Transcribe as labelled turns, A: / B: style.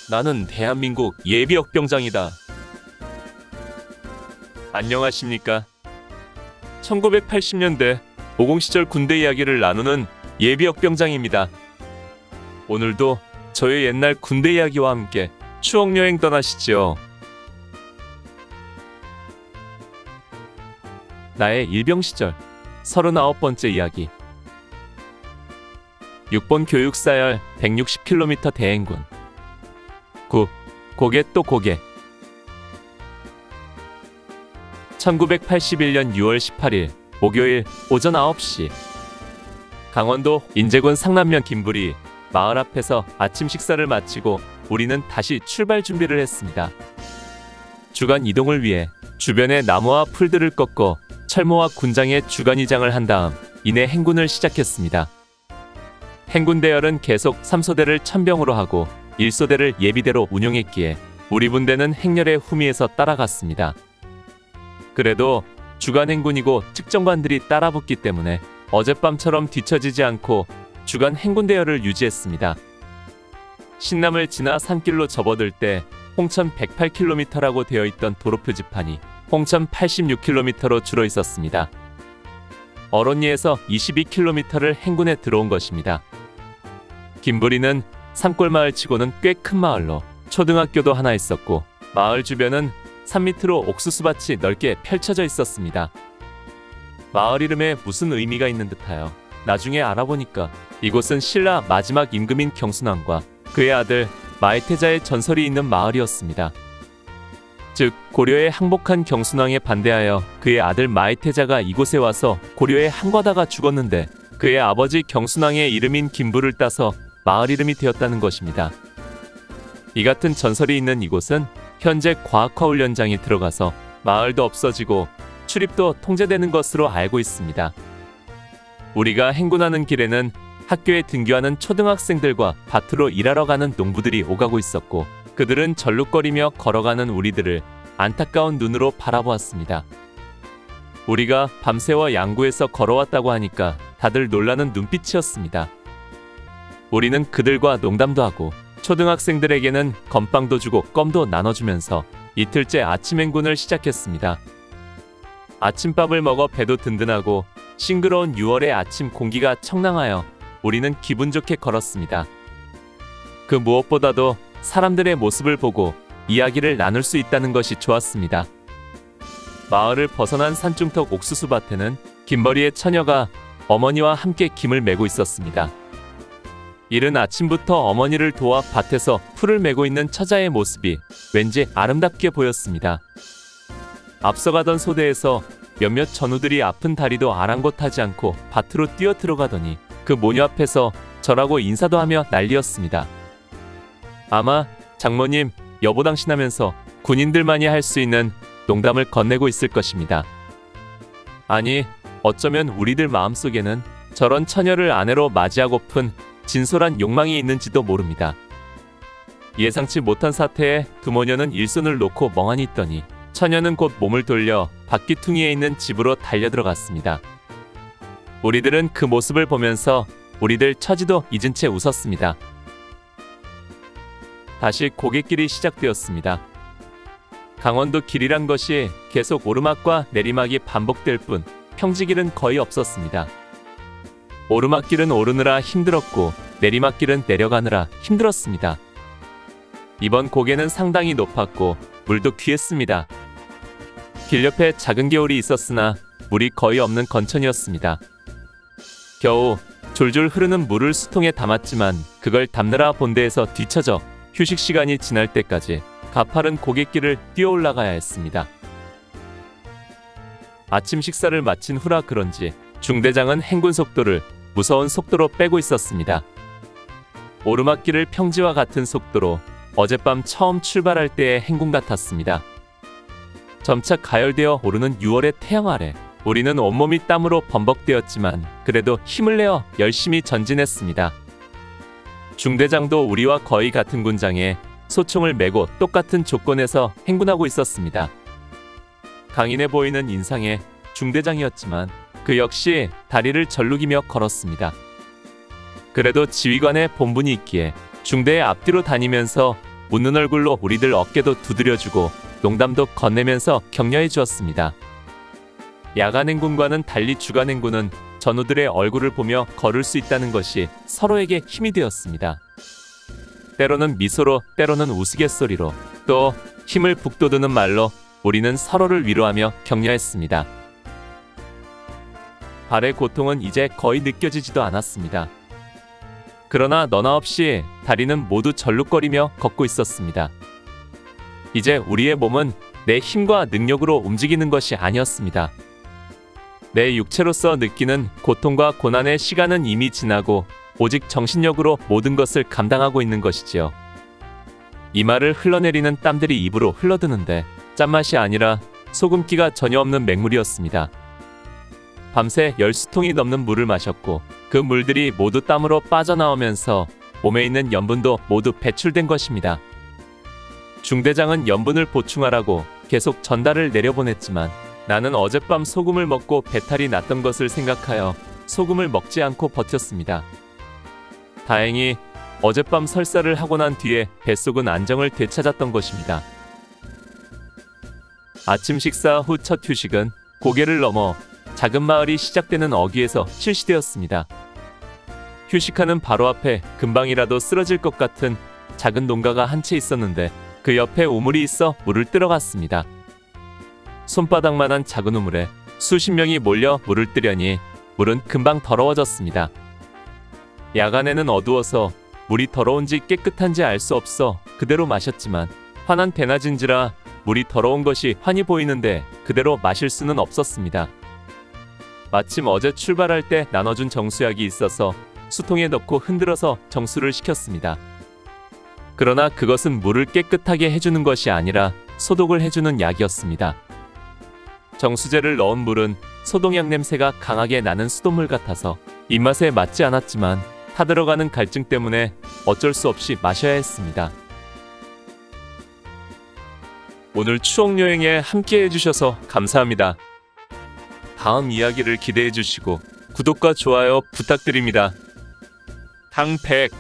A: 나는 대한민국 예비역병장이다. 안녕하십니까? 1980년대 50 시절 군대 이야기를 나누는 예비역병장입니다. 오늘도 저의 옛날 군대 이야기와 함께 추억여행 떠나시죠. 나의 일병 시절 39번째 이야기. 6번 교육사열 160km 대행군. 9. 고개 또 고개. 1981년 6월 18일 목요일 오전 9시 강원도 인제군 상남면 김부리 마을 앞에서 아침 식사를 마치고 우리는 다시 출발 준비를 했습니다. 주간 이동을 위해 주변의 나무와 풀들을 꺾고 철모와 군장의 주간 이장을 한 다음 이내 행군을 시작했습니다. 행군 대열은 계속 3소대를 천병으로 하고 1소대를 예비대로 운용했기에 우리 분대는 행렬의 후미에서 따라갔습니다. 그래도 주간 행군이고 측정관들이 따라붙기 때문에 어젯밤처럼 뒤처지지 않고 주간 행군 대열을 유지했습니다. 신남을 지나 산길로 접어들 때 홍천 108km라고 되어 있던 도로 표지판이 홍천 86km로 줄어 있었습니다. 어론리에서 22km를 행군에 들어온 것입니다. 김부리는 산골마을 치고는 꽤 큰 마을로 초등학교도 하나 있었고 마을 주변은 산 밑으로 옥수수밭이 넓게 펼쳐져 있었습니다. 마을 이름에 무슨 의미가 있는 듯하여 나중에 알아보니까 이곳은 신라 마지막 임금인 경순왕과 그의 아들 마이태자의 전설이 있는 마을이었습니다. 즉 고려에 항복한 경순왕에 반대하여 그의 아들 마이태자가 이곳에 와서 고려에 항거다가 죽었는데 그의 아버지 경순왕의 이름인 김부를 따서 마을 이름이 되었다는 것입니다. 이 같은 전설이 있는 이곳은 현재 과학화훈련장이 들어가서 마을도 없어지고 출입도 통제되는 것으로 알고 있습니다. 우리가 행군하는 길에는 학교에 등교하는 초등학생들과 밭으로 일하러 가는 농부들이 오가고 있었고 그들은 절룩거리며 걸어가는 우리들을 안타까운 눈으로 바라보았습니다. 우리가 밤새워 양구에서 걸어왔다고 하니까 다들 놀라는 눈빛이었습니다. 우리는 그들과 농담도 하고 초등학생들에게는 건빵도 주고 껌도 나눠주면서 이틀째 아침 행군을 시작했습니다. 아침밥을 먹어 배도 든든하고 싱그러운 6월의 아침 공기가 청량하여 우리는 기분 좋게 걸었습니다. 그 무엇보다도 사람들의 모습을 보고 이야기를 나눌 수 있다는 것이 좋았습니다. 마을을 벗어난 산중턱 옥수수밭에는 김머리의 처녀가 어머니와 함께 김을 메고 있었습니다. 이른 아침부터 어머니를 도와 밭에서 풀을 메고 있는 처자의 모습이 왠지 아름답게 보였습니다. 앞서가던 소대에서 몇몇 전우들이 아픈 다리도 아랑곳하지 않고 밭으로 뛰어 들어가더니 그 모녀 앞에서 저라고 인사도 하며 난리였습니다. 아마 장모님, 여보당신하면서 군인들만이 할 수 있는 농담을 건네고 있을 것입니다. 아니, 어쩌면 우리들 마음속에는 저런 처녀를 아내로 맞이하고픈 진솔한 욕망이 있는지도 모릅니다. 예상치 못한 사태에 두모녀는 일손을 놓고 멍하니 있더니 처녀는 곧 몸을 돌려 바퀴퉁이에 있는 집으로 달려들어갔습니다. 우리들은 그 모습을 보면서 우리들 처지도 잊은 채 웃었습니다. 다시 고갯길이 시작되었습니다. 강원도 길이란 것이 계속 오르막과 내리막이 반복될 뿐 평지길은 거의 없었습니다. 오르막길은 오르느라 힘들었고 내리막길은 내려가느라 힘들었습니다. 이번 고개는 상당히 높았고 물도 귀했습니다. 길 옆에 작은 개울이 있었으나 물이 거의 없는 건천이었습니다. 겨우 졸졸 흐르는 물을 수통에 담았지만 그걸 담느라 본대에서 뒤처져 휴식 시간이 지날 때까지 가파른 고갯길을 뛰어 올라가야 했습니다. 아침 식사를 마친 후라 그런지 중대장은 행군 속도를 무서운 속도로 빼고 있었습니다. 오르막길을 평지와 같은 속도로 어젯밤 처음 출발할 때의 행군 같았습니다. 점차 가열되어 오르는 6월의 태양 아래 우리는 온몸이 땀으로 범벅되었지만 그래도 힘을 내어 열심히 전진했습니다. 중대장도 우리와 거의 같은 군장에 소총을 메고 똑같은 조건에서 행군하고 있었습니다. 강인해 보이는 인상의 중대장이었지만 그 역시 다리를 절룩이며 걸었습니다. 그래도 지휘관의 본분이 있기에 중대의 앞뒤로 다니면서 웃는 얼굴로 우리들 어깨도 두드려주고 농담도 건네면서 격려해 주었습니다. 야간 행군과는 달리 주간 행군은 전우들의 얼굴을 보며 걸을 수 있다는 것이 서로에게 힘이 되었습니다. 때로는 미소로, 때로는 우스갯소리로, 또 힘을 북돋우는 말로 우리는 서로를 위로하며 격려했습니다. 발의 고통은 이제 거의 느껴지지도 않았습니다. 그러나 너나 없이 다리는 모두 절룩거리며 걷고 있었습니다. 이제 우리의 몸은 내 힘과 능력으로 움직이는 것이 아니었습니다. 내 육체로서 느끼는 고통과 고난의 시간은 이미 지나고 오직 정신력으로 모든 것을 감당하고 있는 것이지요. 이마를 흘러내리는 땀들이 입으로 흘러드는데 짠맛이 아니라 소금기가 전혀 없는 맹물이었습니다. 밤새 10수통이 넘는 물을 마셨고 그 물들이 모두 땀으로 빠져나오면서 몸에 있는 염분도 모두 배출된 것입니다. 중대장은 염분을 보충하라고 계속 전달을 내려보냈지만 나는 어젯밤 소금을 먹고 배탈이 났던 것을 생각하여 소금을 먹지 않고 버텼습니다. 다행히 어젯밤 설사를 하고 난 뒤에 뱃속은 안정을 되찾았던 것입니다. 아침 식사 후 첫 휴식은 고개를 넘어 작은 마을이 시작되는 어귀에서 실시되었습니다. 휴식하는 바로 앞에 금방이라도 쓰러질 것 같은 작은 농가가 한 채 있었는데 그 옆에 우물이 있어 물을 뜨러 갔습니다. 손바닥만한 작은 우물에 수십 명이 몰려 물을 뜨려니 물은 금방 더러워졌습니다. 야간에는 어두워서 물이 더러운지 깨끗한지 알 수 없어 그대로 마셨지만 환한 대낮인지라 물이 더러운 것이 환히 보이는데 그대로 마실 수는 없었습니다. 마침 어제 출발할 때 나눠준 정수약이 있어서 수통에 넣고 흔들어서 정수를 시켰습니다. 그러나 그것은 물을 깨끗하게 해주는 것이 아니라 소독을 해주는 약이었습니다. 정수제를 넣은 물은 소독약 냄새가 강하게 나는 수돗물 같아서 입맛에 맞지 않았지만 타들어가는 갈증 때문에 어쩔 수 없이 마셔야 했습니다. 오늘 추억여행에 함께 해주셔서 감사합니다. 다음 이야기를 기대해 주시고 구독과 좋아요 부탁드립니다. 당백